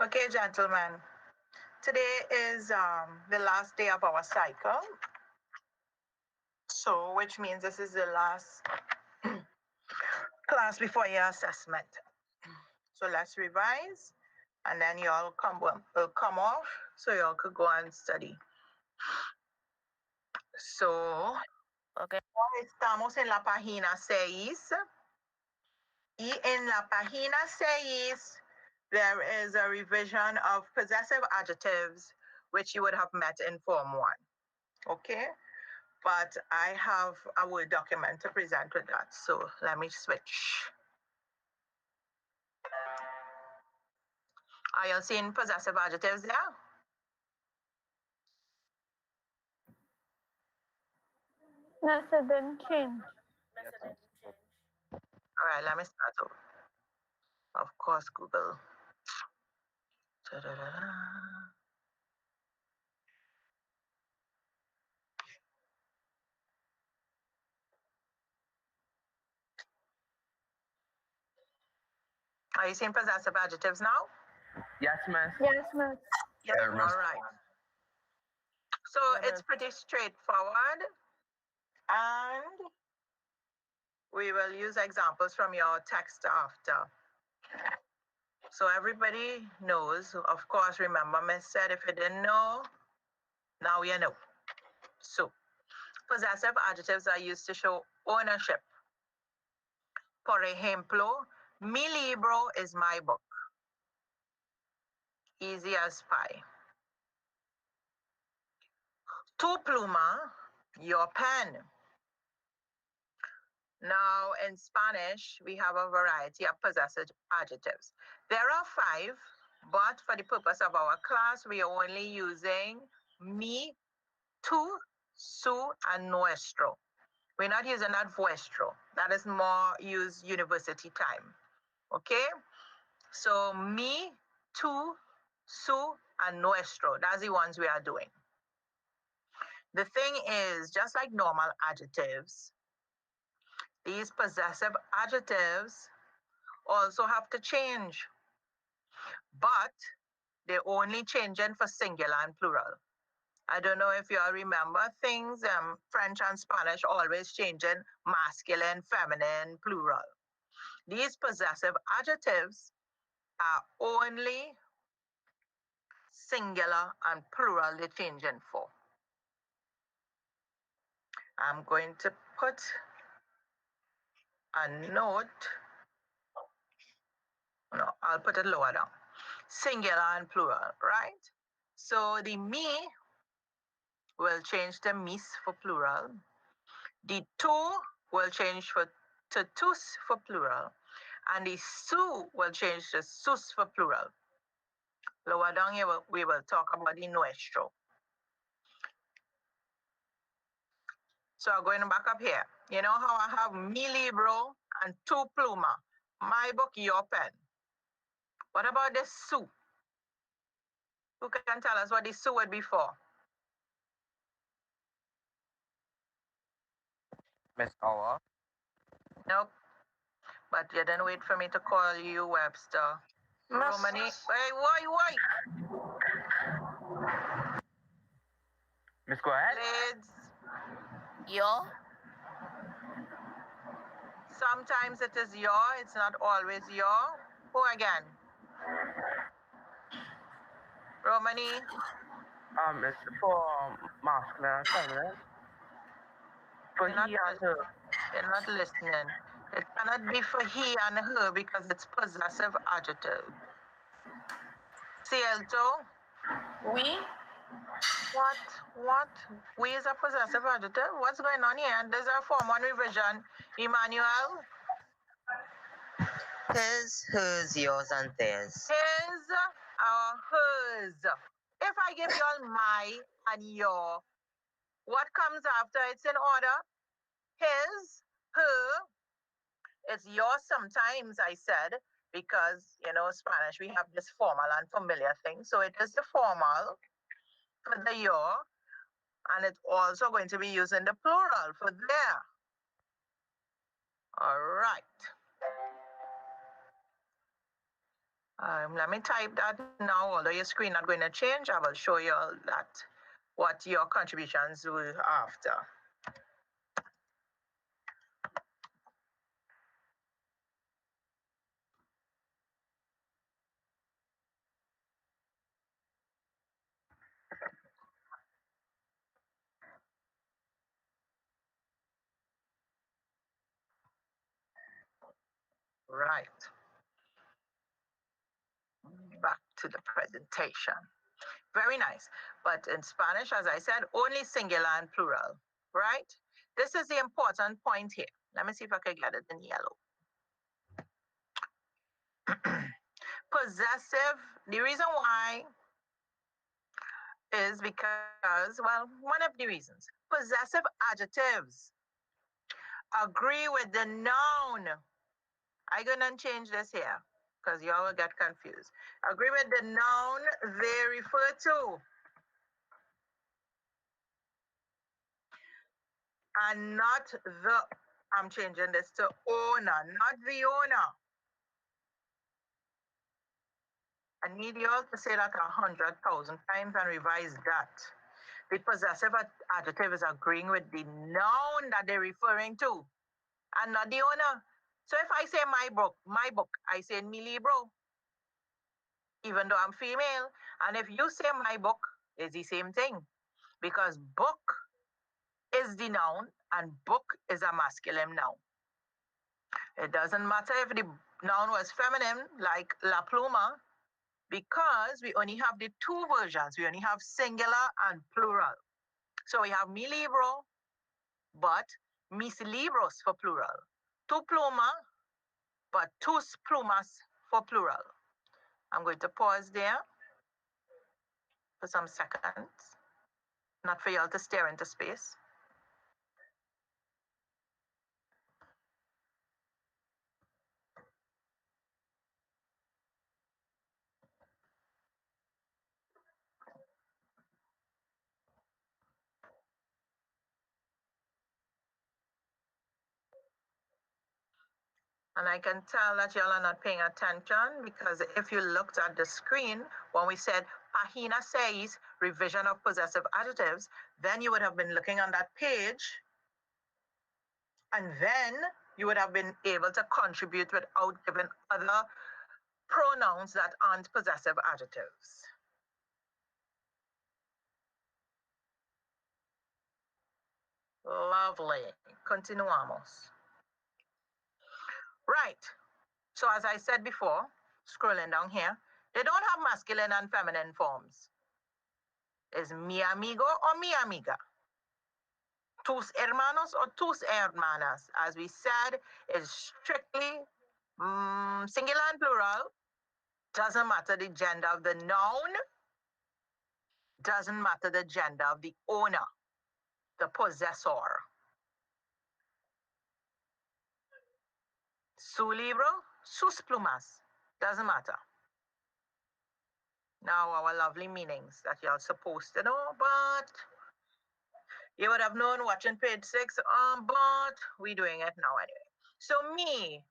Okay, gentlemen. Today is the last day of our cycle. So, which means this is the last class before your assessment. So let's revise, and then y'all will come off, so y'all could go and study. So, Okay. estamos en la página 6. Y en la página 6, there is a revision of possessive adjectives, which you would have met in Form 1. Okay? But I have a Word document to present with that. So let me switch. Are you seeing possessive adjectives there? No, sir, didn't change. All right, let me start over. Of course, Google. Ta-da-da-da. Are you seeing possessive adjectives now? Yes, miss. Yes, miss. Yes. Yeah, miss. All right. So Yeah, it's pretty straightforward. And we will use examples from your text after. So everybody knows, of course, remember, Miss said if you didn't know, now you know. So possessive adjectives are used to show ownership. Por ejemplo, mi libro is my book. Easy as pie. Tu pluma, your pen. Now, in Spanish, we have a variety of possessive adjectives. There are 5, but for the purpose of our class, we are only using mi, tu, su, and nuestro. We're not using that vuestro. That is more used university time. Okay? So, mi, tu, su, and nuestro. That's the ones we are doing. The thing is, just like normal adjectives, these possessive adjectives also have to change, but they're only changing for singular and plural. I don't know if you all remember things, French and Spanish always changing masculine, feminine, plural. These possessive adjectives are only singular and plural they're changing for. I'm going to put a note. No, I'll put it lower down. Singular and plural, right? So the me will change to mis for plural. The tu will change to tus for plural. And the su will change to sus for plural. Lower down here, we will talk about the nuestro. So going back up here, you know how I have mi libro and tu pluma, my book, your pen. What about the su? Who can tell us what the su would be for? Miss Owa. Nope. But you didn't wait for me to call you, Webster. Romani, wait, why? Miss, go ahead. Lids. Yo. Sometimes it is your, it's not always your. Who again? Romani, Miss, for masculine and feminine. For You're not he and her. you're not listening. It cannot be for he and her because it's possessive adjective. Cielto, We? what? We is a possessive adjective? What's going on here? And there's a Form 1 revision. Emmanuel, His, hers, yours, and theirs. his or hers. If I give you all my and your, what comes after? It's in order. His, her, it's yours sometimes, I said, because, Spanish, we have this formal and familiar thing. So it is the formal for the your, and it's also going to be used in the plural for their. All right. Let me type that now, although your screen not going to change. I will show you all that, what your contributions will after. Right. Back to the presentation. Very nice. But in Spanish, as I said, only singular and plural, right? This is the important point here. Let me see if I can get it in yellow. Possessive, the reason why is because, well, one of the reasons. Possessive adjectives agree with the noun. I'm going to change this here because y'all will get confused. Agree with the noun they refer to. And not the, I'm changing this to owner, not the owner. I need you all to say that 100,000 times and revise that. The possessive adjective is agreeing with the noun that they're referring to and not the owner. So if I say my book, I say mi libro, even though I'm female. And if you say my book, it's the same thing because book is the noun and book is a masculine noun. It doesn't matter if the noun was feminine, like la pluma, because we only have the two versions. We only have singular and plural. So we have mi libro, but mis libros for plural. Tu pluma, but tus plumas for plural. I'm going to pause there for some seconds, not for y'all to stare into space. And I can tell that y'all are not paying attention because if you looked at the screen, when we said Página 6, revision of possessive adjectives, then you would have been looking on that page and then you would have been able to contribute without giving other pronouns that aren't possessive adjectives. Lovely. Continuamos. Right. So as I said before, scrolling down here, they don't have masculine and feminine forms. Is mi amigo or mi amiga? Tus hermanos or tus hermanas? As we said, is strictly singular and plural. Doesn't matter the gender of the noun. Doesn't matter the gender of the owner, the possessor. Su libro, sus plumas. Doesn't matter. Now our lovely meanings that you're supposed to know, but you would have known watching page 6, but we're doing it now anyway. So me,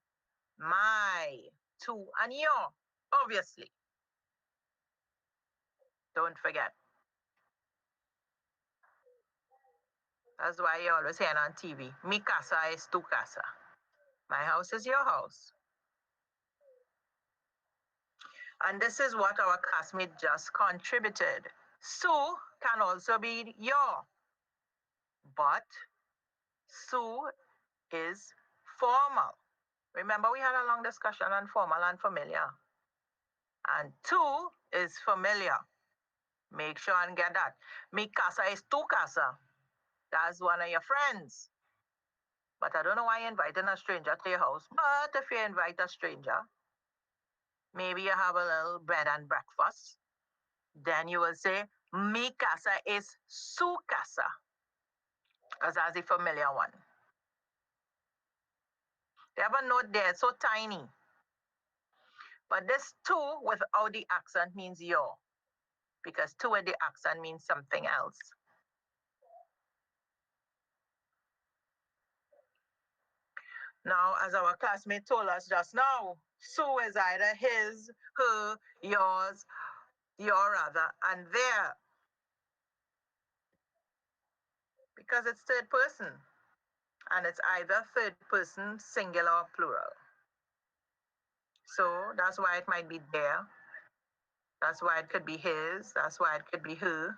my, tu, and your, obviously. Don't forget. That's why you're always hearing on TV. Mi casa es tu casa. My house is your house. And this is what our classmate just contributed. Su can also be your, but su is formal. Remember, we had a long discussion on formal and familiar. And tu is familiar. Make sure and get that. Mi casa es tu casa. That's one of your friends. But I don't know why you're inviting a stranger to your house. But if you invite a stranger, maybe you have a little bread and breakfast. Then you will say, mi casa es su casa. Because that's the familiar one. They have a note there, it's so tiny. But this tu without the accent means your. Because tu with the accent means something else. Now, as our classmate told us just now, Sue is either his, her, yours, your rather, and their. Because it's third person. And it's either third person, singular, or plural. So that's why it might be their. That's why it could be his. That's why it could be her.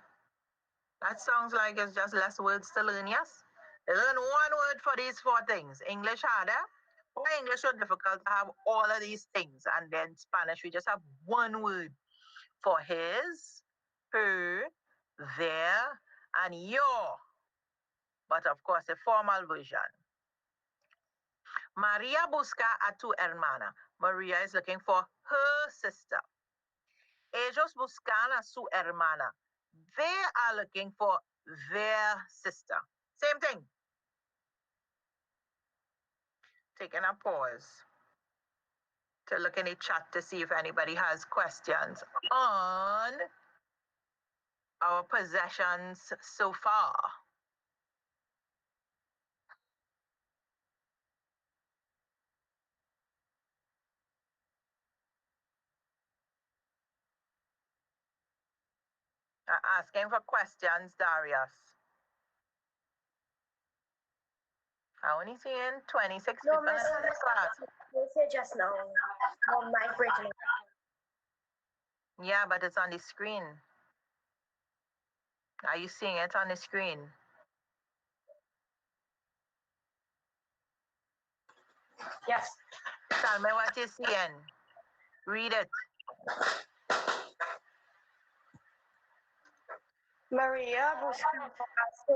That sounds like it's just less words to learn, yes? They learn one word for these four things. English harder. Why English so difficult to have all of these things? And then Spanish, we just have one word for his, her, their, and your. But of course, a formal version. Maria busca a tu hermana. Maria is looking for her sister. Ellos buscan a su hermana. They are looking for their sister. Same thing. Taking a pause to look in the chat to see if anybody has questions on our possessions so far. Asking for questions, Darius. I only seeing 26 No, people Miss, in the class. you said just now. No, mic breaking. Yeah, but it's on the screen. Are you seeing it on the screen? Yes. Tell me what you're seeing. Read it. Maria busca a su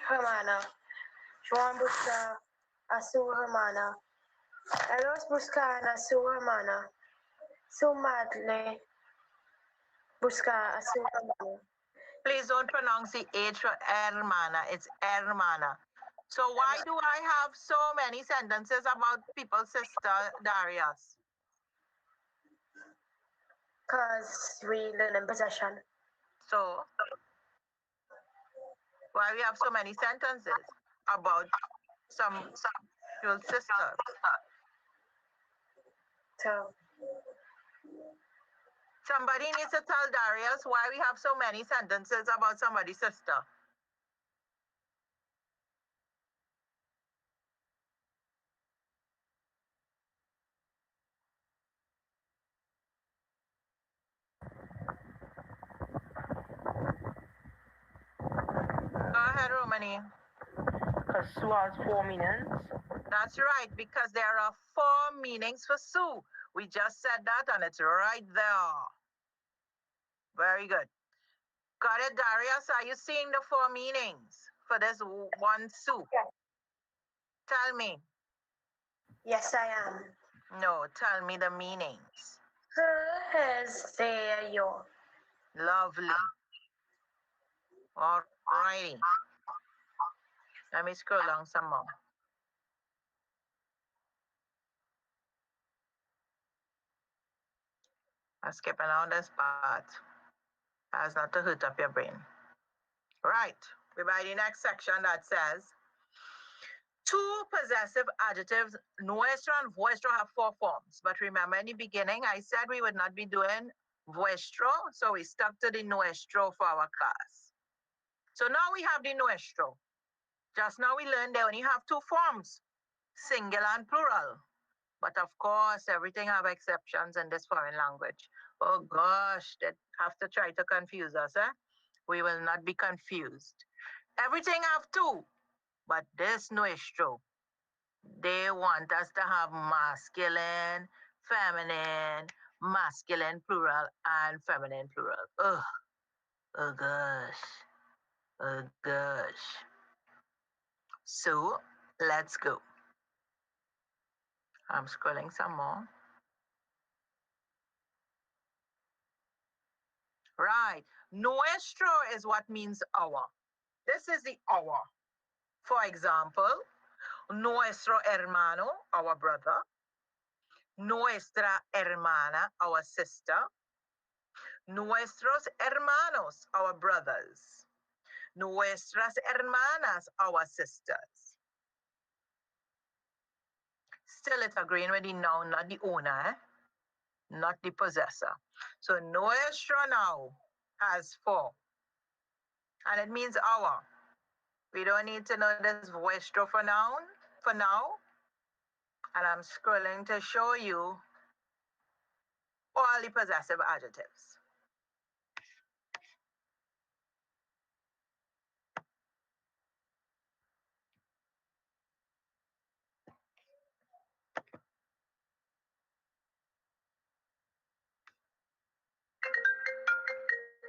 hermana. Juan busca a su hermana. Ellos buscan a su hermana. Su madre busca a su hermana. Please don't pronounce the H for hermana. It's hermana. So why do I have so many sentences about people's sister, Darius? Because we learn in possession. So why we have so many sentences about some your sister? So, Somebody needs to tell Darius why we have so many sentences about somebody's sister. Go ahead, Romani. Because Sue has 4 meanings. That's right, because there are 4 meanings for Sue. We just said that and it's right there. Very good. Got it, Darius? Are you seeing the 4 meanings for this one Sue? Yes. Tell me. yes, I am. No, tell me the meanings. Her, his, their, your. Lovely. All righty. Let me scroll down some more. I'm skipping out this part as not to hurt up your brain. Right. We're by the next section that says, 2 possessive adjectives, nuestro and vuestro, have 4 forms. But remember in the beginning, I said we would not be doing vuestro, so we stuck to the nuestro for our class. So now we have the nuestro. Just now we learned they only have 2 forms, singular and plural. But of course, everything have exceptions in this foreign language. Oh gosh, they have to try to confuse us, eh? We will not be confused. Everything have 2, but this nuestro, they want us to have masculine, feminine, masculine plural, and feminine plural. Ugh. Oh gosh. Oh gosh. So let's go. I'm scrolling some more. Right. Nuestro is what means our. This is the our. For example, nuestro hermano, our brother. Nuestra hermana, our sister. Nuestros hermanos, our brothers. Nuestras hermanas, our sisters. Still it's agreeing with the noun, not the owner, not the possessor. So nuestro now has for, and it means our. We don't need to know this vuestro for noun for now. And I'm scrolling to show you all the possessive adjectives.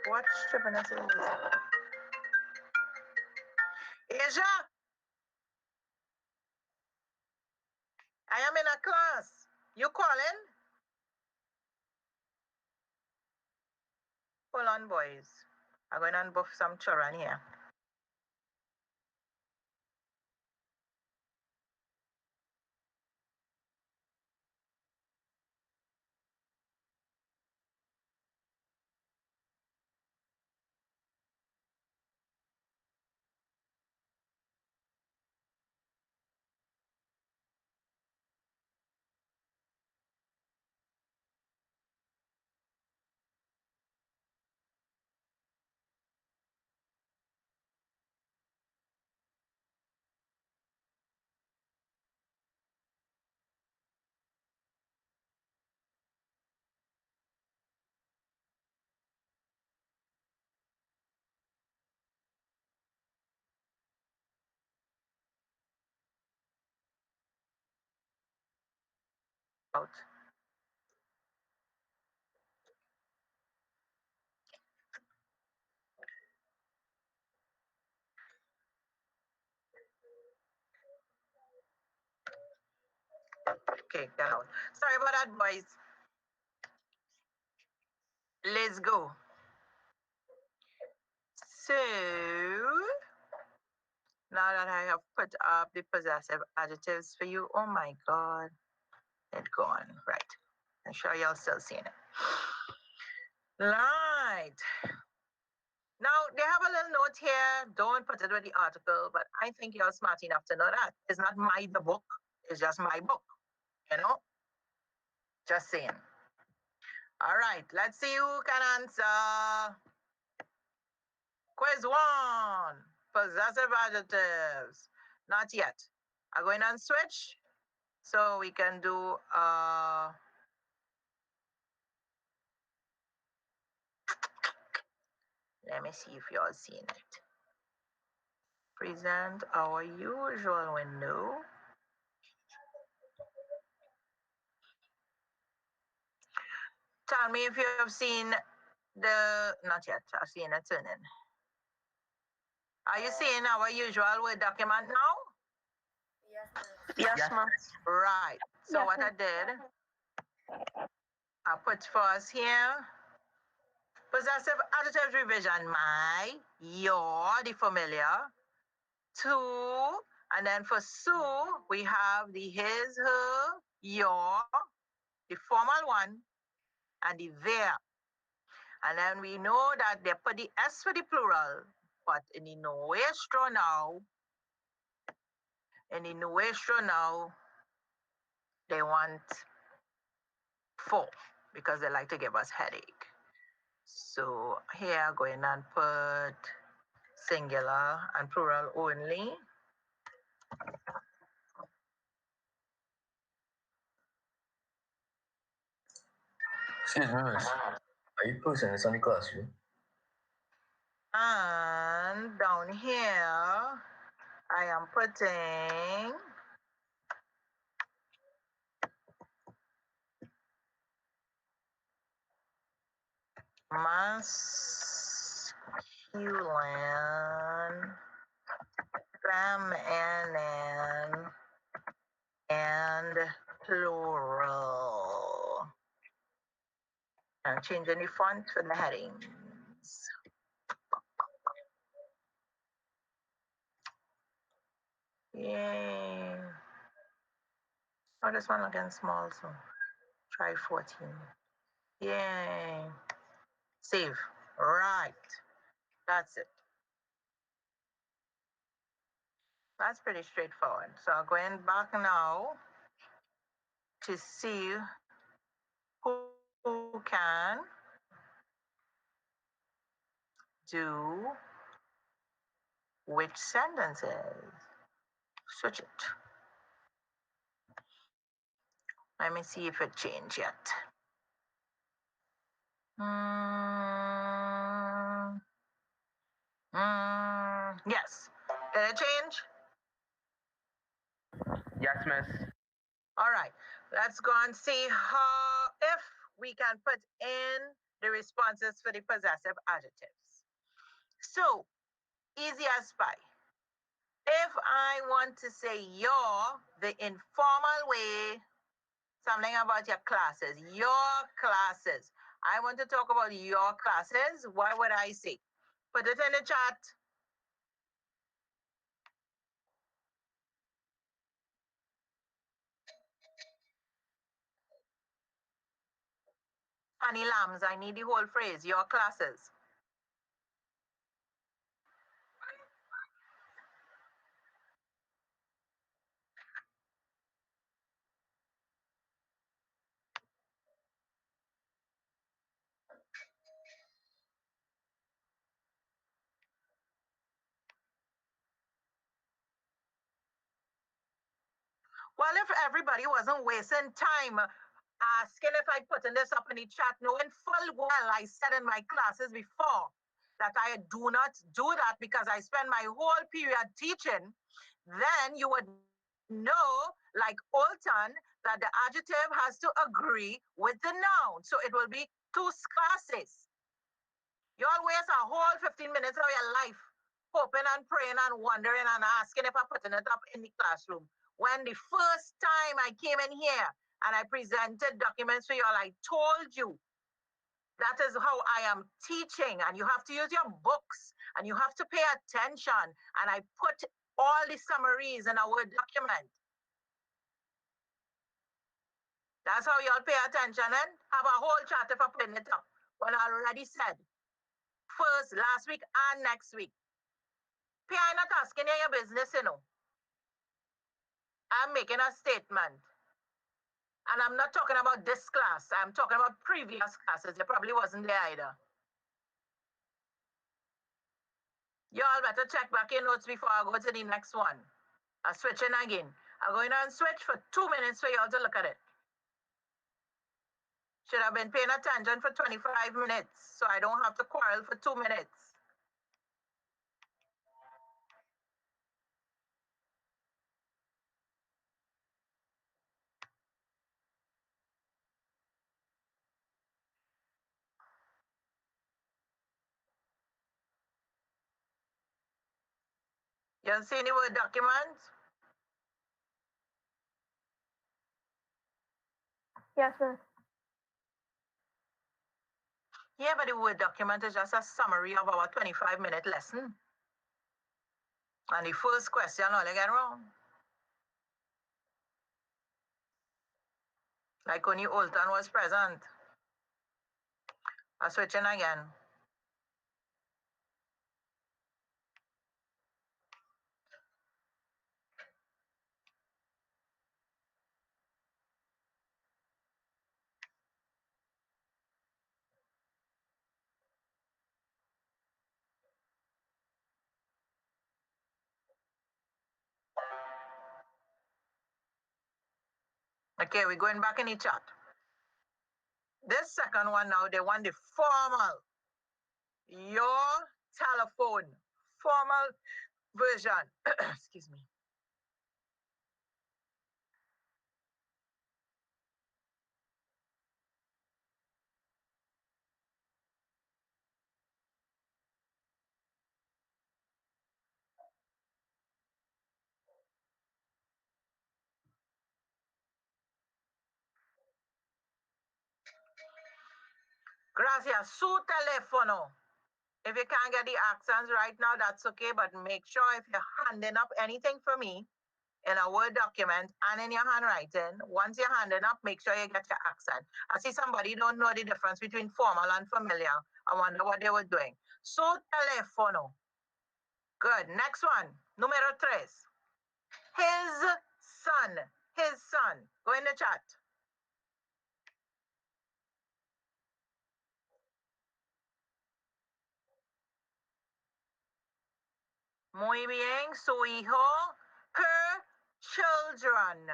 What trippiness is this? Asia, I am in a class. You calling? Hold on, boys. I'm going to buff some children here. Out. Okay, get out. Sorry about that, boys. Let's go. So, now that I have put up the possessive adjectives for you, oh my God, it's gone. Right. I'm sure y'all still seeing it. Right. Now, they have a little note here. Don't put it with the article, but I think you're smart enough to know that. It's not the book. It's just my book. You know? Just saying. All right. Let's see who can answer. Quiz 1. Possessive adjectives. Not yet. I'm going on switch. So we can do let me see if y'all seen it. Present our usual window. Tell me if you have seen not yet, I've seen it turning. Are you seeing our usual Word document now? Yes, ma'am. Right. So Yes, what I did, I put for us here, possessive adjectives revision, my, your, the familiar, to, and then for Sue, we have the his, her, your, the formal one, and the their. And then we know that they put the S for the plural, but in the nuestro now, they want 4 because they like to give us headache. So here, going and put singular and plural only. Excuse me, miss. Are you posting this on the classroom? And down here, I am putting masculine, feminine, and plural. I'm changing the font for the headings. Yay. Oh, this one looking small, so try 14. Yay. Save. Right. That's it. That's pretty straightforward. So going back now to see who can do which sentences. Switch it. Let me see if it changed yet. Yes. Did it change? Yes, miss. All right. Let's go and see how if we can put in the responses for the possessive adjectives. So, easy as pie. If I want to say your, the informal way, something about your classes, your classes. I want to talk about your classes. What would I say? Put it in the chat. Honey lambs, I need the whole phrase, your classes. Well, if everybody wasn't wasting time asking if I put in this up in the chat, knowing full well I said in my classes before that I do not do that because I spend my whole period teaching, then you would know, like Olton, that the adjective has to agree with the noun. So it will be two classes. You all waste a whole 15 minutes of your life hoping and praying and wondering and asking if I'm putting it up in the classroom. When the first time I came in here and I presented documents for you all, I told you that is how I am teaching, and you have to use your books and you have to pay attention. And I put all the summaries in our document. That's how y'all pay attention and have a whole chat if I putting it up. When I already said first, last week, and next week. Pay not asking you your business, you know. I'm making a statement. And I'm not talking about this class. I'm talking about previous classes. You probably wasn't there either. Y'all better check back your notes before I go to the next one. I'm switching again. I'm going to switch for 2 minutes for y'all to look at it. Should have been paying attention for 25 minutes, so I don't have to quarrel for 2 minutes. You see any word documents? Yes, miss. Yeah, but the word document is just a summary of our 25-minute lesson. And the first question only get wrong. Like only Olton was present. I'm switching again. Okay, we're going back in the chat. This second one now, they want the formal. Your telephone. Formal version. Excuse me. Gracias. Su teléfono. If you can't get the accents right now, that's okay. But make sure if you're handing up anything for me in a Word document and in your handwriting, once you're handing up, make sure you get your accent. I see somebody don't know the difference between formal and familiar. I wonder what they were doing. Su teléfono. Good. Next one. Número 3. His son. His son. Go in the chat. Muy bien. Su hijo, her children.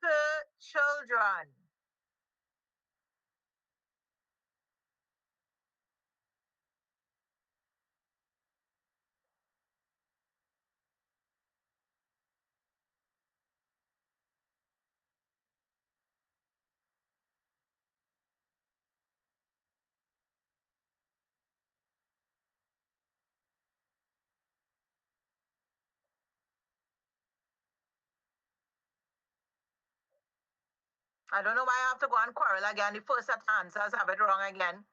Her children. I don't know why I have to go and quarrel again. The first set of answers have it wrong again.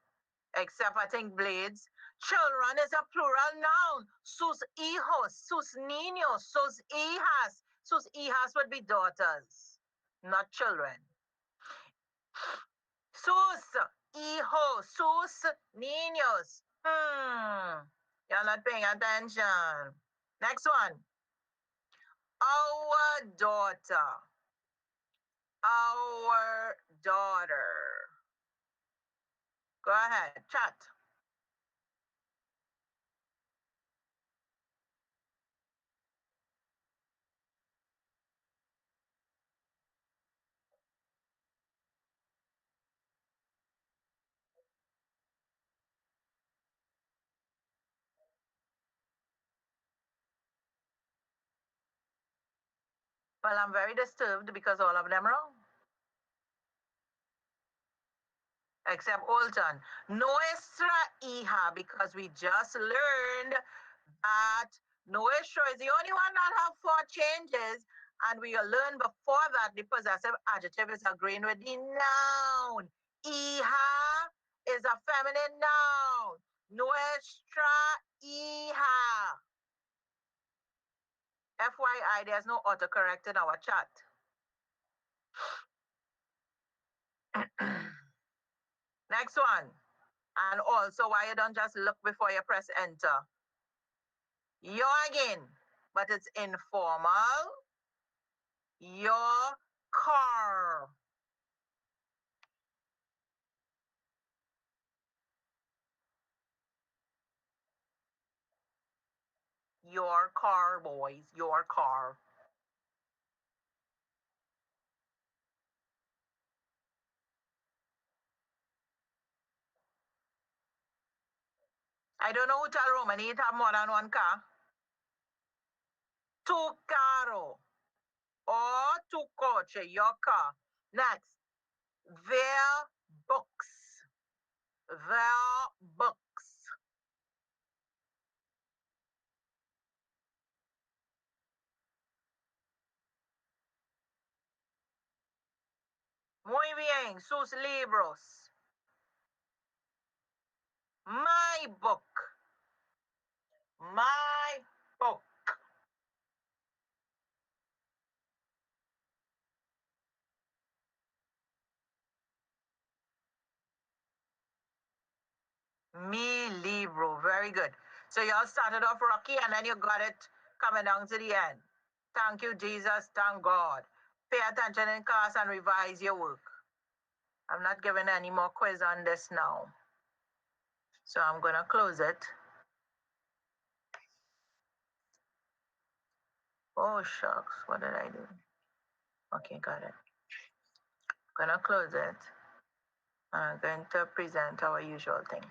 Except I think Blades. Children is a plural noun. Sus hijos, sus niños, sus hijas. Sus hijas would be daughters, not children. Sus hijos, sus niños. You're not paying attention. Next one. Our daughter. Our daughter. Go ahead, chat. Well, I'm very disturbed because all of them wrong. Except Olton. Nuestra hija, because we just learned that nuestro is the only one that have 4 changes, and we learned before that the possessive adjective is agreeing with the noun. Hija is a feminine noun. Nuestra hija. FYI, there's no autocorrect in our chat. Next one. And also, why you don't just look before you press enter? Yo again, but it's informal. Your car. Your car, boys. Your car. I don't know who tell Romani it have more than one car. Tu carro. Or tu coche, your car. Next. Their books. Their books. Muy bien. Sus libros. My book. My book. Mi libro. Very good. So y'all started off rocky and then you got it coming down to the end. Thank you, Jesus. Thank God. Pay attention in class and revise your work. I'm not giving any more quiz on this now. So I'm going to close it. Oh, shucks. What did I do? Okay, got it. Going to close it. I'm going to present our usual thing.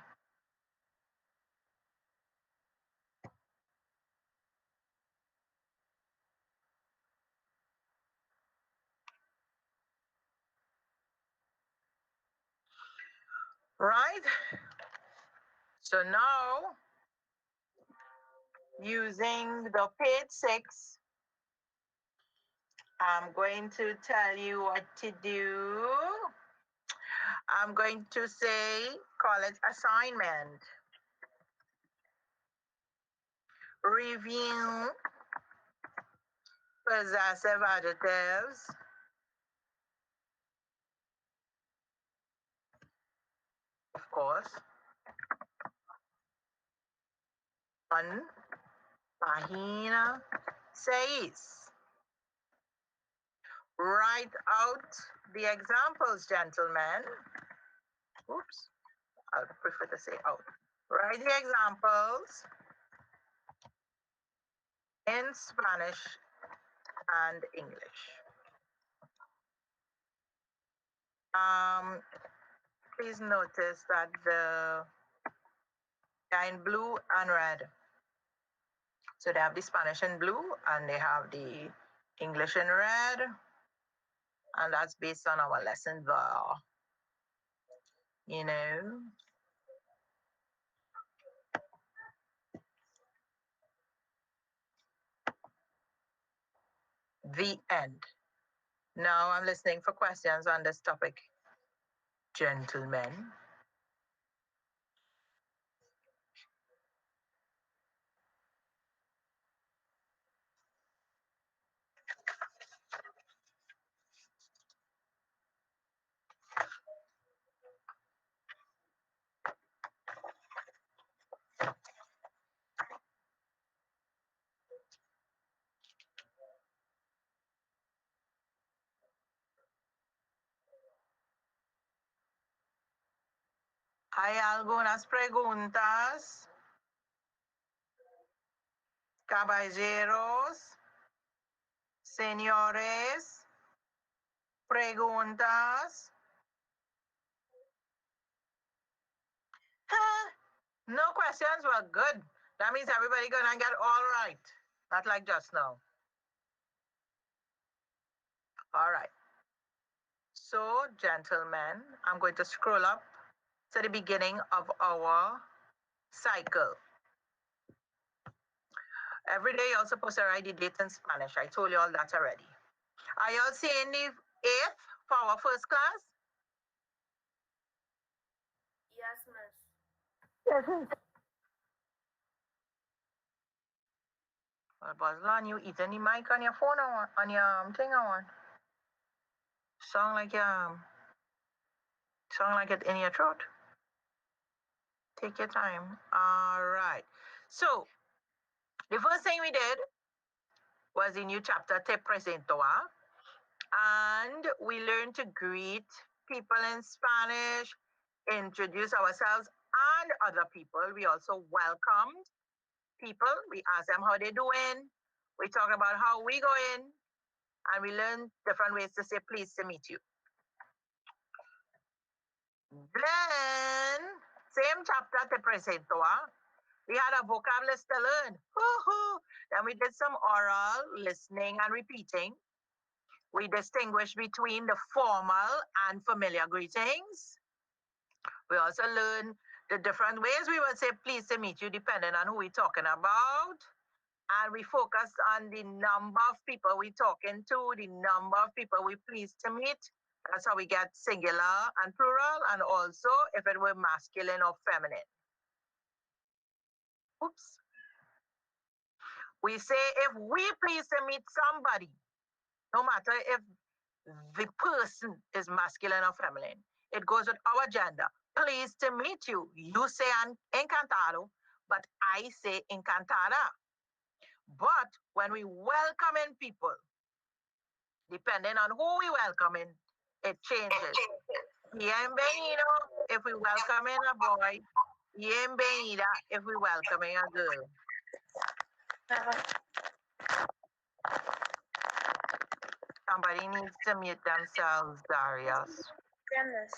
Right? So now, using the page 6, I'm going to tell you what to do. I'm going to say, call it assignment. Review possessive adjectives. Of course. On página 6. Write out the examples, gentlemen. Oops, I would prefer to say out. Write the examples. in Spanish and English. Please notice that they're in blue and red. So they have the Spanish in blue and they have the English in red. And that's based on our lesson there. You know. The end. Now I'm listening for questions on this topic, gentlemen. ¿Hay algunas preguntas? Caballeros, señores, preguntas. Huh? No questions were good. That means everybody gonna get all right. Not like just now. All right. So, gentlemen, I'm going to scroll up to the beginning of our cycle. Every day you're supposed to write the date in Spanish. I told you all that already. Are y'all seeing the 8th for our first class? Yes, miss. Yes, miss. Well, Buzlan, you eating the mic on your phone or on your thing or what? Sound like it in your throat. Take your time. All right. So, the first thing we did was the new chapter, Te Presento A. And we learned to greet people in Spanish, introduce ourselves and other people. We also welcomed people. We asked them how they're doing. We talked about how we going. And we learned different ways to say pleased to meet you. Then, same chapter, Te Presento A. We had a vocab list to learn. Woo-hoo. Then we did some oral listening and repeating. We distinguished between the formal and familiar greetings. We also learned the different ways we would say pleased to meet you depending on who we're talking about. And we focused on the number of people we're talking to, the number of people we're pleased to meet. That's how we get singular and plural, and also if it were masculine or feminine. Oops. We say if we pleased to meet somebody, no matter if the person is masculine or feminine, it goes with our gender. Pleased to meet you. You say encantado, but I say encantada. But when we welcome in people, depending on who we welcome in, it changes. Bienvenido if we welcome in a boy. Bienvenida if we welcome in a girl. Somebody needs to mute themselves, Darius. Goodness.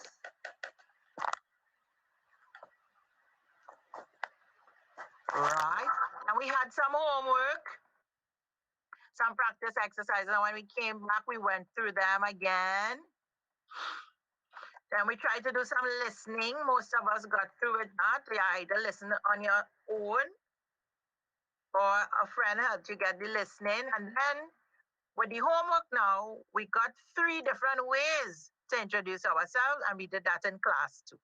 Right? And we had some homework, some practice exercises. And when we came back, we went through them again. Then we tried to do some listening. Most of us got through it not. You either listen on your own or a friend helped you get the listening. And then with the homework now, we got 3 different ways to introduce ourselves, and we did that in class too.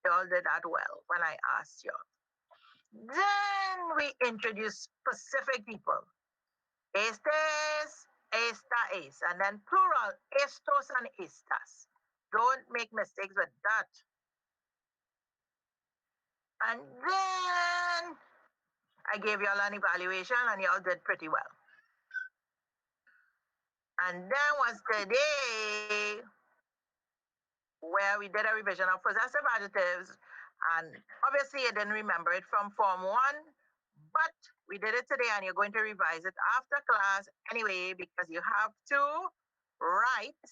You all did that well when I asked you. Then we introduced specific people. Estes, esta es, and then plural, estos and estas. Don't make mistakes with that. And then I gave you all an evaluation and you all did pretty well. And then was today where we did a revision of possessive adjectives. And obviously I didn't remember it from Form 1, but We did it today and you're going to revise it after class anyway, because you have to write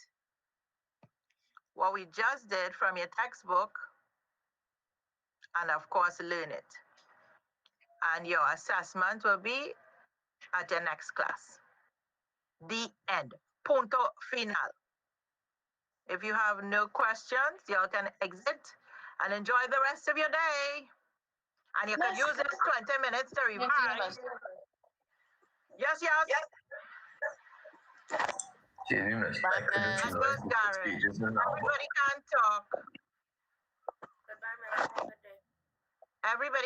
what we just did from your textbook and of course learn it. And your assessment will be at your next class. The end. Punto final. If you have no questions, y'all can exit and enjoy the rest of your day. And you can use this 20 minutes to revise. Yes. Excuse me, miss. I couldn't Let's see go, the Darren. pages now, but Everybody can talk. Goodbye, miss. Have a good day. Everybody